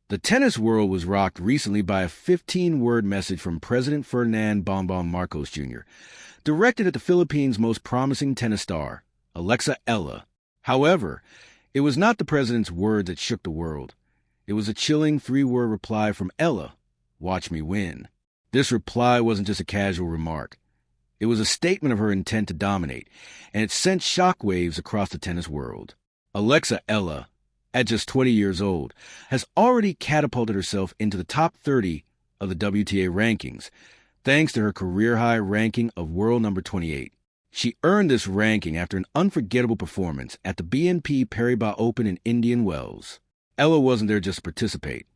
The tennis world was rocked recently by a 15-word message from President Ferdinand Bongbong Marcos Jr., directed at the Philippines' most promising tennis star, Alexa Ella. However, it was not the president's word that shook the world. It was a chilling 3-word reply from Ella, "Watch me win." This reply wasn't just a casual remark. It was a statement of her intent to dominate, and it sent shockwaves across the tennis world. Alexa Ella, at just 20 years old, has already catapulted herself into the top 30 of the WTA rankings, thanks to her career-high ranking of world number 28. She earned this ranking after an unforgettable performance at the BNP Paribas Open in Indian Wells. Ella wasn't there just to participate.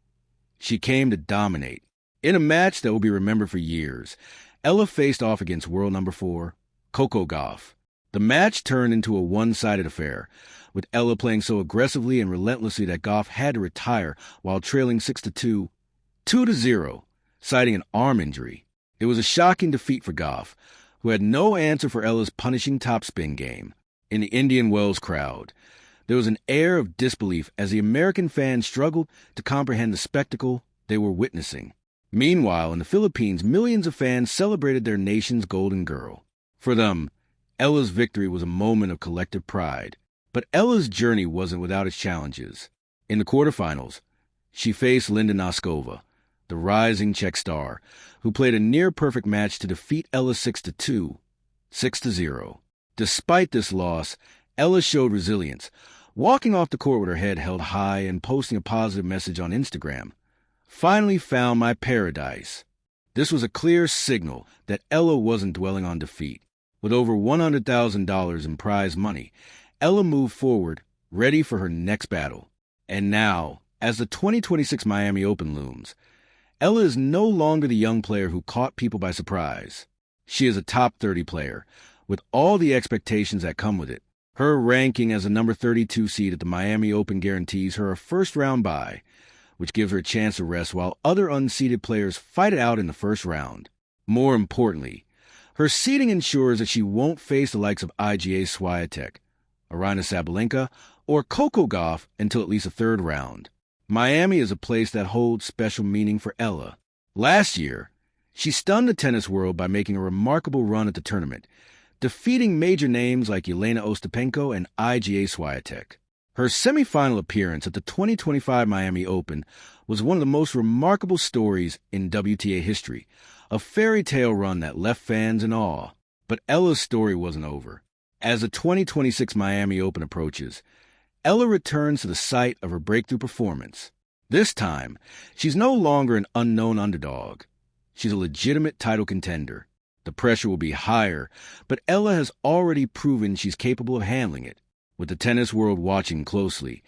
She came to dominate. In a match that will be remembered for years, Ella faced off against world number 4, Coco Gauff. The match turned into a one-sided affair, with Ella playing so aggressively and relentlessly that Gauff had to retire while trailing 6-2, 2-0, citing an arm injury. It was a shocking defeat for Gauff, who had no answer for Ella's punishing topspin game. In the Indian Wells crowd, there was an air of disbelief as the American fans struggled to comprehend the spectacle they were witnessing. Meanwhile, in the Philippines, millions of fans celebrated their nation's golden girl. For them, Ella's victory was a moment of collective pride. But Ella's journey wasn't without its challenges. In the quarterfinals, she faced Linda Noskova, the rising Czech star, who played a near-perfect match to defeat Ella 6-2, 6-0. Despite this loss, Ella showed resilience, walking off the court with her head held high and posting a positive message on Instagram. "Finally found my paradise." This was a clear signal that Ella wasn't dwelling on defeat. With over $100,000 in prize money, Ella moved forward, ready for her next battle. And now, as the 2026 Miami Open looms, Ella is no longer the young player who caught people by surprise. She is a top 30 player, with all the expectations that come with it. Her ranking as a number 32 seed at the Miami Open guarantees her a first-round bye, which gives her a chance to rest while other unseeded players fight it out in the first round. More importantly, her seeding ensures that she won't face the likes of Iga Swiatek, Aryna Sabalenka, or Coco Gauff until at least the third round. Miami is a place that holds special meaning for Ella. Last year, she stunned the tennis world by making a remarkable run at the tournament, defeating major names like Jelena Ostapenko and Iga Swiatek. Her semifinal appearance at the 2025 Miami Open was one of the most remarkable stories in WTA history, a fairy tale run that left fans in awe. But Ella's story wasn't over. As the 2026 Miami Open approaches, Ella returns to the site of her breakthrough performance. This time, she's no longer an unknown underdog. She's a legitimate title contender. The pressure will be higher, but Ella has already proven she's capable of handling it. With the tennis world watching closely,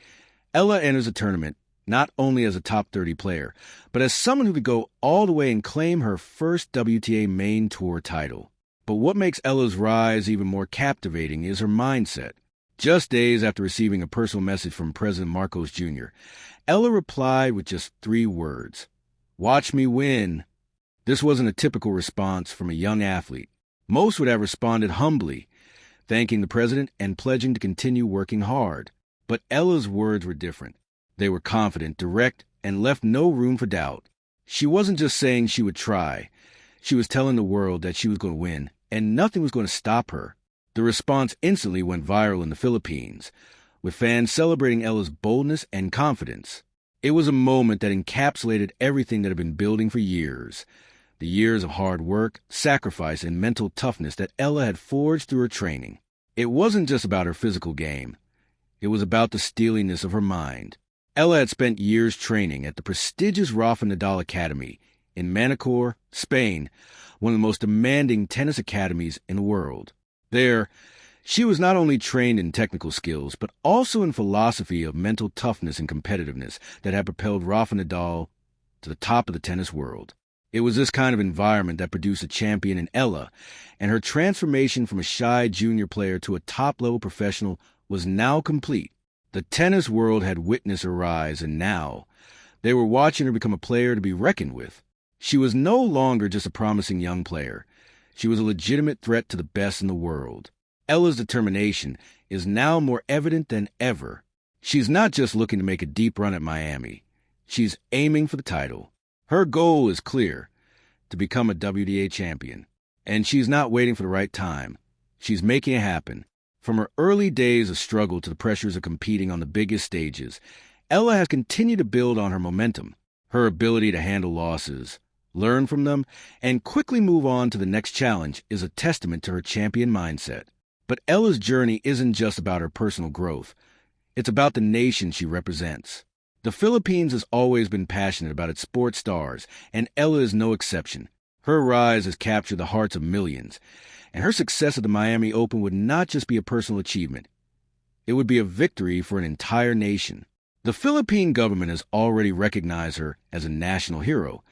Ella enters the tournament not only as a top 30 player, but as someone who could go all the way and claim her first WTA main tour title. But what makes Ella's rise even more captivating is her mindset. Just days after receiving a personal message from President Marcos Jr., Ella replied with just 3 words: "Watch me win." This wasn't a typical response from a young athlete. Most would have responded humbly, thanking the president and pledging to continue working hard. But Ella's words were different. They were confident, direct, and left no room for doubt. She wasn't just saying she would try. She was telling the world that she was going to win, and nothing was going to stop her. The response instantly went viral in the Philippines, with fans celebrating Ella's boldness and confidence. It was a moment that encapsulated everything that had been building for years. The years of hard work, sacrifice, and mental toughness that Ella had forged through her training. It wasn't just about her physical game. It was about the steeliness of her mind. Ella had spent years training at the prestigious Rafa Nadal Academy in Manacor, Spain, one of the most demanding tennis academies in the world. There, she was not only trained in technical skills, but also in philosophy of mental toughness and competitiveness that had propelled Rafa Nadal to the top of the tennis world. It was this kind of environment that produced a champion in Ella, and her transformation from a shy junior player to a top-level professional was now complete. The tennis world had witnessed her rise, and now they were watching her become a player to be reckoned with. She was no longer just a promising young player. She was a legitimate threat to the best in the world. Ella's determination is now more evident than ever. She's not just looking to make a deep run at Miami. She's aiming for the title. Her goal is clear: to become a WTA champion. And she's not waiting for the right time. She's making it happen. From her early days of struggle to the pressures of competing on the biggest stages, Ella has continued to build on her momentum. Her ability to handle losses, learn from them, and quickly move on to the next challenge is a testament to her champion mindset. But Ella's journey isn't just about her personal growth. It's about the nation she represents. The Philippines has always been passionate about its sports stars, and Ella is no exception. Her rise has captured the hearts of millions, and her success at the Miami Open would not just be a personal achievement. It would be a victory for an entire nation. The Philippine government has already recognized her as a national hero,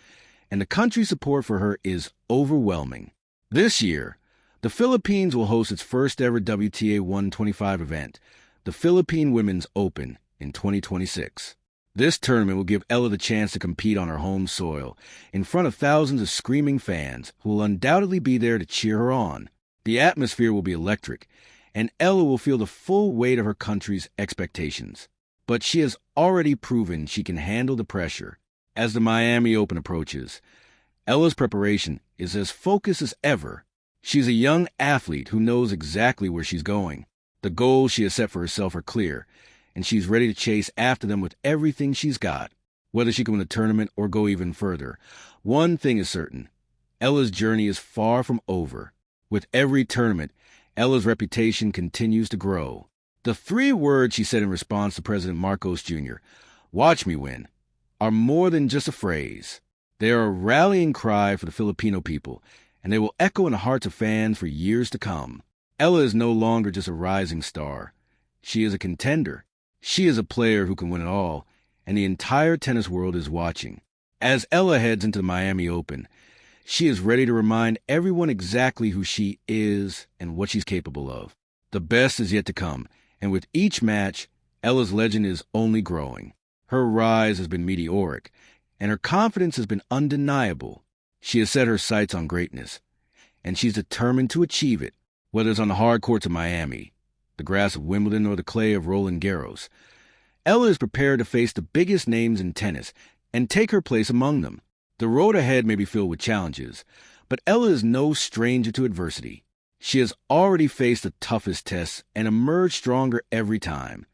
and the country's support for her is overwhelming. This year, the Philippines will host its first ever WTA 125 event, the Philippine Women's Open, in 2026. This tournament will give Ella the chance to compete on her home soil, in front of thousands of screaming fans who will undoubtedly be there to cheer her on. The atmosphere will be electric, and Ella will feel the full weight of her country's expectations. But she has already proven she can handle the pressure. As the Miami Open approaches, Ella's preparation is as focused as ever. She's a young athlete who knows exactly where she's going. The goals she has set for herself are clear, and she's ready to chase after them with everything she's got. Whether she can win the tournament or go even further, one thing is certain: Ella's journey is far from over. With every tournament, Ella's reputation continues to grow. The 3 words she said in response to President Marcos Jr., "Watch me win," are more than just a phrase. They are a rallying cry for the Filipino people, and they will echo in the hearts of fans for years to come. Ella is no longer just a rising star. She is a contender. She is a player who can win it all, and the entire tennis world is watching. As Ella heads into the Miami Open, she is ready to remind everyone exactly who she is and what she's capable of. The best is yet to come, and with each match, Ella's legend is only growing. Her rise has been meteoric, and her confidence has been undeniable. She has set her sights on greatness, and she's determined to achieve it, whether it's on the hard courts of Miami, the grass of Wimbledon, or the clay of Roland Garros. Ella is prepared to face the biggest names in tennis and take her place among them. The road ahead may be filled with challenges, but Ella is no stranger to adversity. She has already faced the toughest tests and emerged stronger every time.